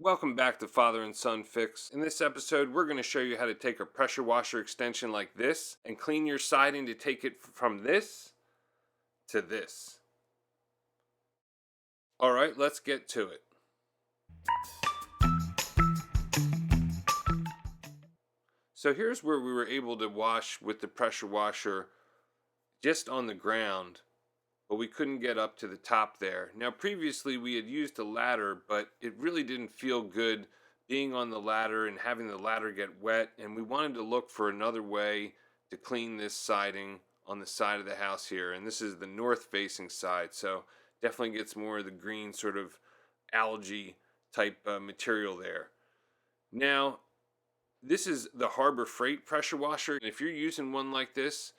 Welcome back to Father and Son Fix. In this episode, we're going to show you how to take a pressure washer extension like this and clean your siding to take it from this to this. All right, let's get to it. So here's where we were able to wash with the pressure washer just on the ground, but we couldn't get up to the top there. Now, previously we had used a ladder, but it really didn't feel good being on the ladder and having the ladder get wet, and we wanted to look for another way to clean this siding on the side of the house here. And this is the north facing side, so definitely gets more of the green sort of algae type material there. Now, this is the Harbor Freight pressure washer, and if you're using one like this,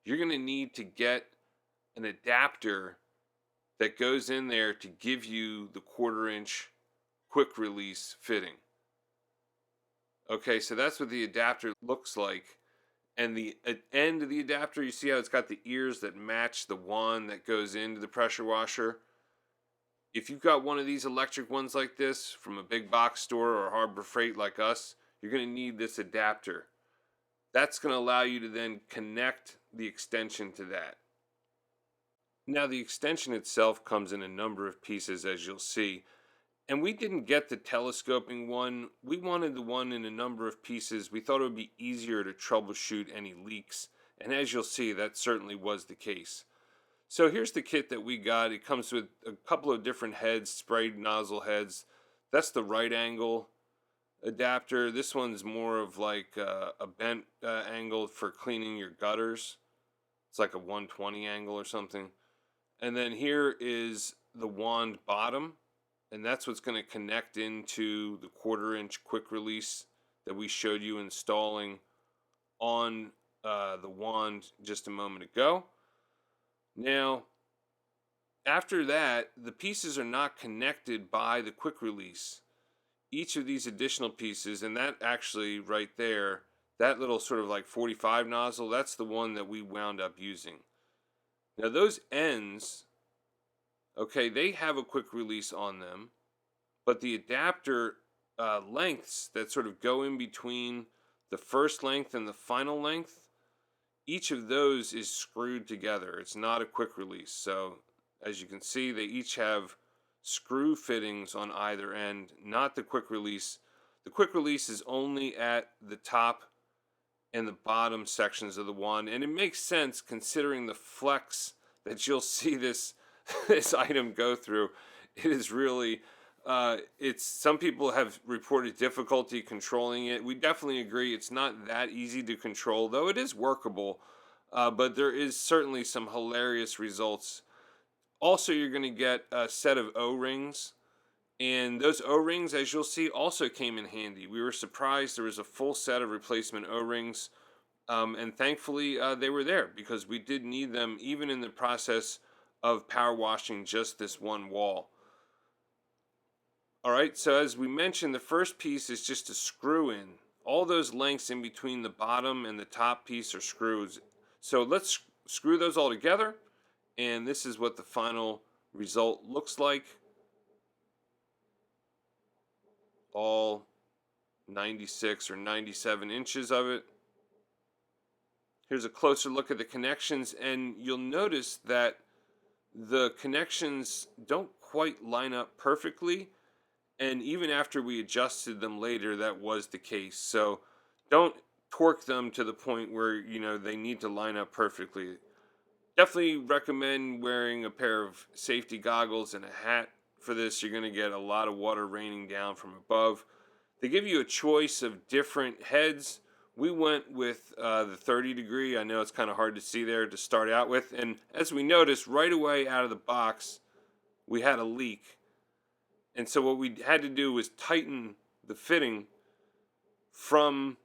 you're going to need to get an adapter that goes in there to give you the 1/4 inch quick release fitting. Okay, so that's what the adapter looks like. And the end of the adapter, you see how it's got the ears that match the wand that goes into the pressure washer? If you've got one of these electric ones like this from a big box store or Harbor Freight like us, you're going to need this adapter. That's going to allow you to then connect the extension to that. Now, the extension itself comes in a number of pieces, as you'll see. And we didn't get the telescoping one. We wanted the one in a number of pieces. We thought it would be easier to troubleshoot any leaks. And as you'll see, that certainly was the case. So here's the kit that we got. It comes with a couple of different heads, sprayed nozzle heads. That's the right angle adapter. This one's more of like a bent angle for cleaning your gutters. It's like a 120 angle or something. And then here is the wand bottom, and that's what's going to connect into the 1/4 inch quick release that we showed you installing on the wand just a moment ago. Now, after that, the pieces are not connected by the quick release. Each of these additional pieces, and that actually right there, that little sort of like 45 nozzle, that's the one that we wound up using. Now those ends, okay, they have a quick release on them, but the adapter lengths that sort of go in between the first length and the final length, each of those is screwed together. It's not a quick release. So as you can see, they each have screw fittings on either end, not the quick release. The quick release is only at the top and the bottom sections of the wand, and it makes sense considering the flex that you'll see this this item go through. It is really it's some people have reported difficulty controlling it. We definitely agree it's not that easy to control, though it is workable, but there is certainly some hilarious results. Also, you're going to get a set of O-rings, and those O-rings, as you'll see, also came in handy. We were surprised there was a full set of replacement O-rings, and thankfully they were there because we did need them even in the process of power washing just this one wall. All right, so as we mentioned, the first piece is just a screw in. All those lengths in between the bottom and the top piece are screws. So let's screw those all together, and this is what the final result looks like. All 96 or 97 inches of it. Here's a closer look at the connections, and you'll notice that the connections don't quite line up perfectly, and even after we adjusted them later, that was the case. So don't torque them to the point where they need to line up perfectly. Definitely recommend wearing a pair of safety goggles and a hat for this. You're going to get a lot of water raining down from above. They give you a choice of different heads. We went with the 30 degree. I know it's kind of hard to see there to start out with. And as we noticed right away out of the box, we had a leak. And so what we had to do was tighten the fitting from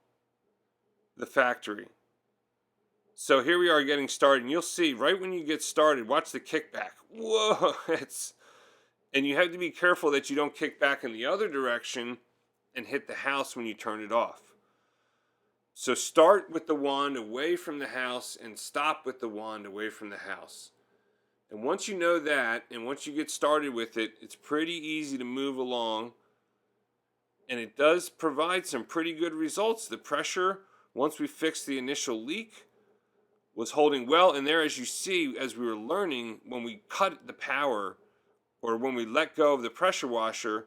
the factory. So here we are getting started, and you'll see right when you get started, watch the kickback. Whoa, and you have to be careful that you don't kick back in the other direction and hit the house when you turn it off. So start with the wand away from the house and stop with the wand away from the house. And once you know that, and once you get started with it, it's pretty easy to move along and it does provide some pretty good results. The pressure, once we fixed the initial leak, was holding well in there. As you see, as we were learning, when we cut the power or when we let go of the pressure washer,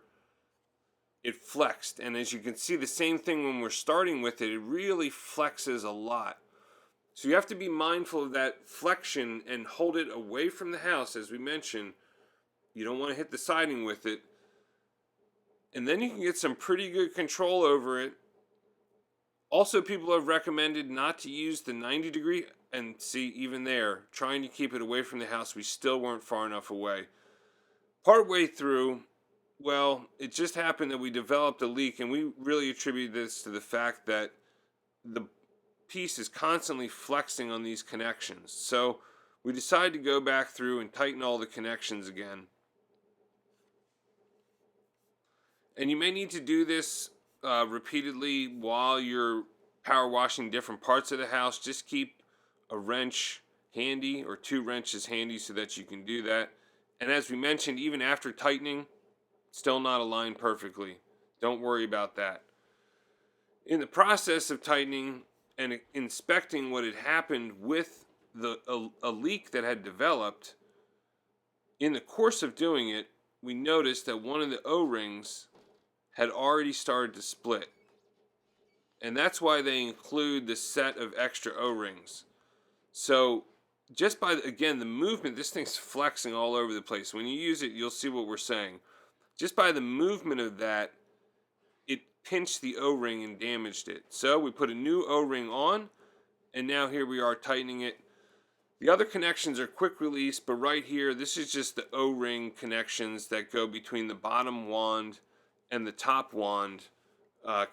it flexed. And as you can see, the same thing when we're starting with it, it really flexes a lot. So you have to be mindful of that flexion and hold it away from the house. As we mentioned, you don't want to hit the siding with it. And then you can get some pretty good control over it. Also, people have recommended not to use the 90-degree, and see, even there, trying to keep it away from the house, we still weren't far enough away. Partway through, well, it just happened that we developed a leak, and we really attribute this to the fact that the piece is constantly flexing on these connections. So we decided to go back through and tighten all the connections again. And you may need to do this repeatedly while you're power washing different parts of the house. Just keep a wrench handy or 2 wrenches handy so that you can do that. And as we mentioned, even after tightening, still not aligned perfectly. Don't worry about that. In the process of tightening and inspecting what had happened with a leak that had developed, in the course of doing it, we noticed that one of the O-rings had already started to split. And that's why they include the set of extra O-rings. So just by, again, the movement, this thing's flexing all over the place. When you use it, you'll see what we're saying. Just by the movement of that, it pinched the O-ring and damaged it. So we put a new O-ring on, and now here we are tightening it. The other connections are quick release, but right here, this is just the O-ring connections that go between the bottom wand and the top wand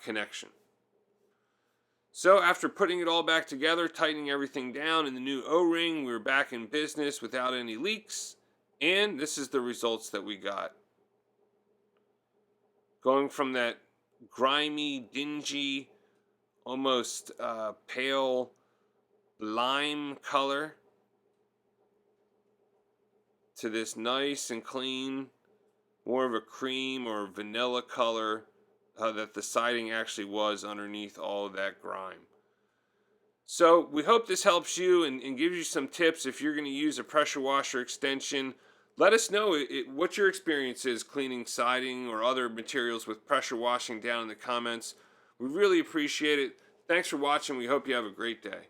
connection. So after putting it all back together, tightening everything down in the new O-ring, we were back in business without any leaks, and this is the results that we got. Going from that grimy, dingy, almost pale lime color to this nice and clean, more of a cream or vanilla color that the siding actually was underneath all of that grime. So we hope this helps you and gives you some tips if you're going to use a pressure washer extension. Let us know what your experience is cleaning siding or other materials with pressure washing down in the comments. We really appreciate it. Thanks for watching. We hope you have a great day.